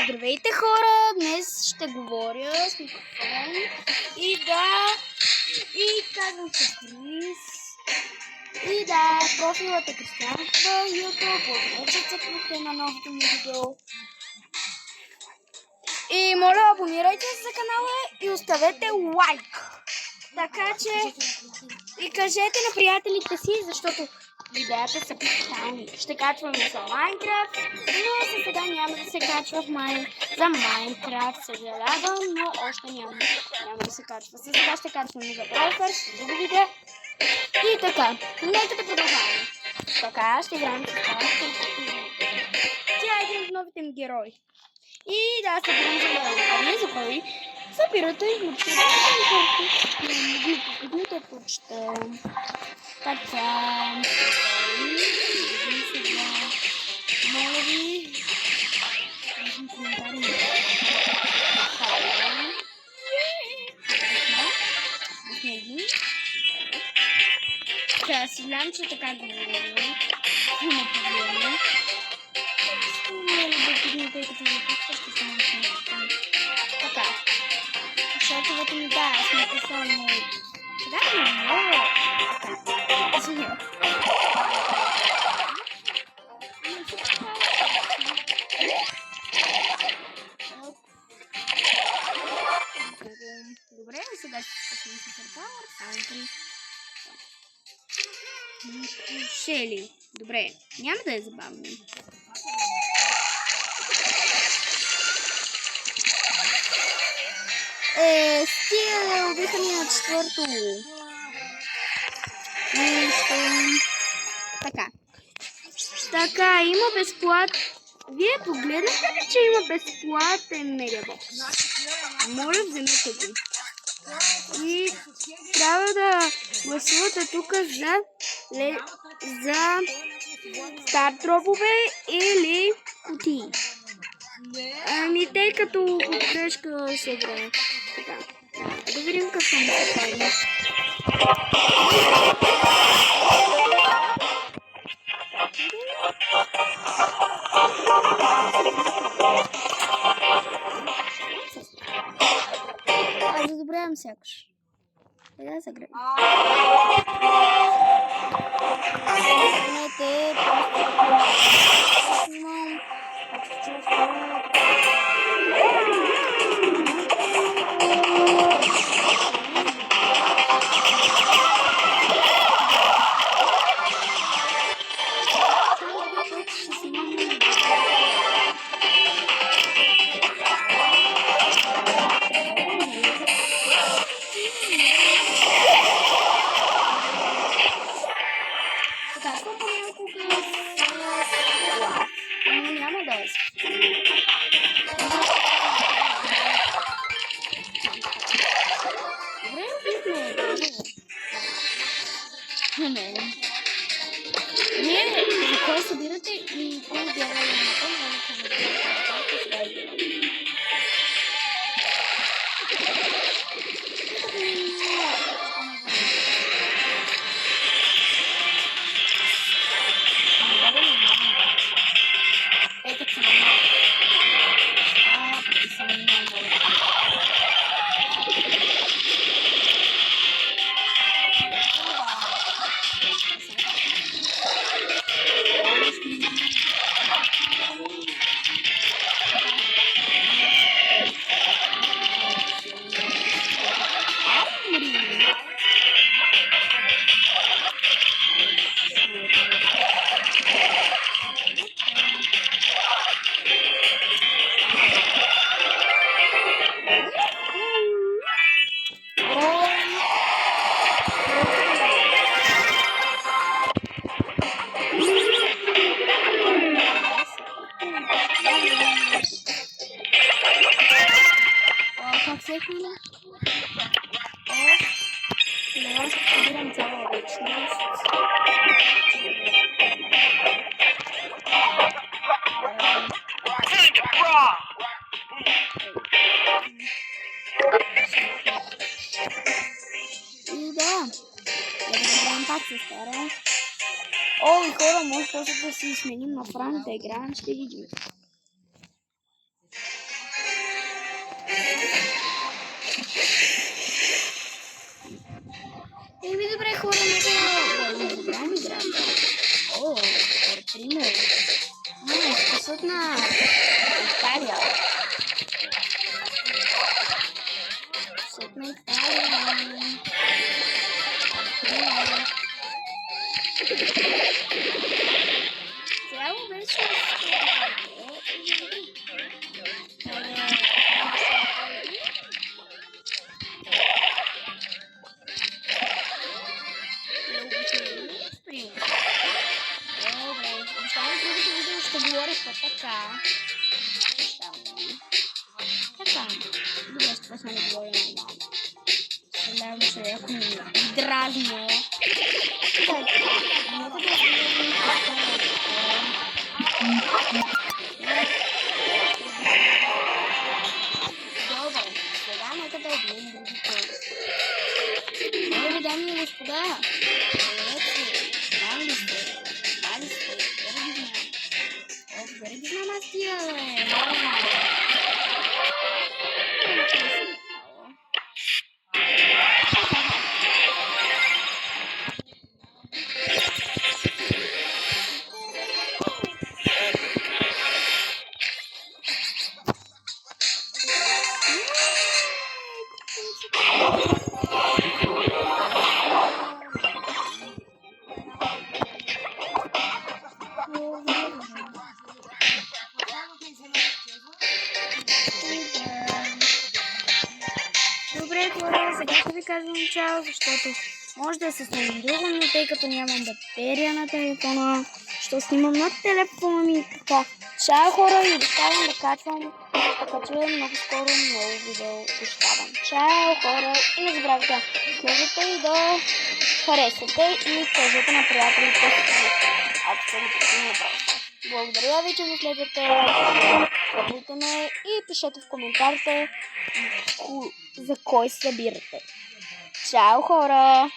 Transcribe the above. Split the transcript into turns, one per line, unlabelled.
Здравейте хора, днес ще говоря с микрофон и казвам се Крис. И профилът е Кристиан в YouTube, вече цъкнахте на новото ми видео. И моля, абонирайте се за канала и оставете лайк. Така че и кажете на приятелите си, защото видеята са капитални. Ще качваме за Майнкрафт, но за сега няма да се качва за Майнкрафт. Съжалявам, но още няма да се качва. За сега ще качваме за Бролфърс, ще друго видео. И така, нека да продължаваме. Така, ще играем с Стара. Тя е един от новите ми герои. И събирам за герои. А вие за кой? Събирате и въобще да почта. Така. Моля ви. Коментари. Сега си знам, че така говорим. Има проблеми. Тъй като запускаш, ще се научим. Така. Шотовете ми с микрофон. Да, много. Така. Добре, сега ще се Суперпауър. Само 3. Шели. Добре, няма да е забавно. Стига, убиха ми на четвърто. Така, има безплатен. Вие погледнахте ли, че има безплатен медиабокс? Моля, вземете го. И трябва да гласувате тук за стартропове или кутии. Тъй като грешка се играе. Така. Да видим какво ми се прави. Аз задобрявам сякаш. Да се греем. Имайте за кой събирате и кой герой на О, и хора, може после да си сменим на Франк да играем, ще видим. Например, вкусът на Италия. Вкусът на Италия. Цяло беше ще говоря така. Така. Добре, ще почна да говоря нормално. Съжалявам, че ако ми дразня. Добре, сега нека да обмислим други теми. Добре, дами и господа. Мали сте. Добре ги знам аз тия, бе. Добре, хора, сега ще ви казвам чао, защото може да се снимам друго, но тъй като нямам батерия на телефона, ще снимам на телефона ми. Така, чао, хора, и оставам да качвам, така че много скоро много видео оставам. Чао, хора, и не забравяйте да следвате и да харесвате и кажете на приятелите си. Абсолютно не просто. Благодаря ви, че ме следвате. Следвайте ме и пишете в коментарите за кой събирате. Чао, хора!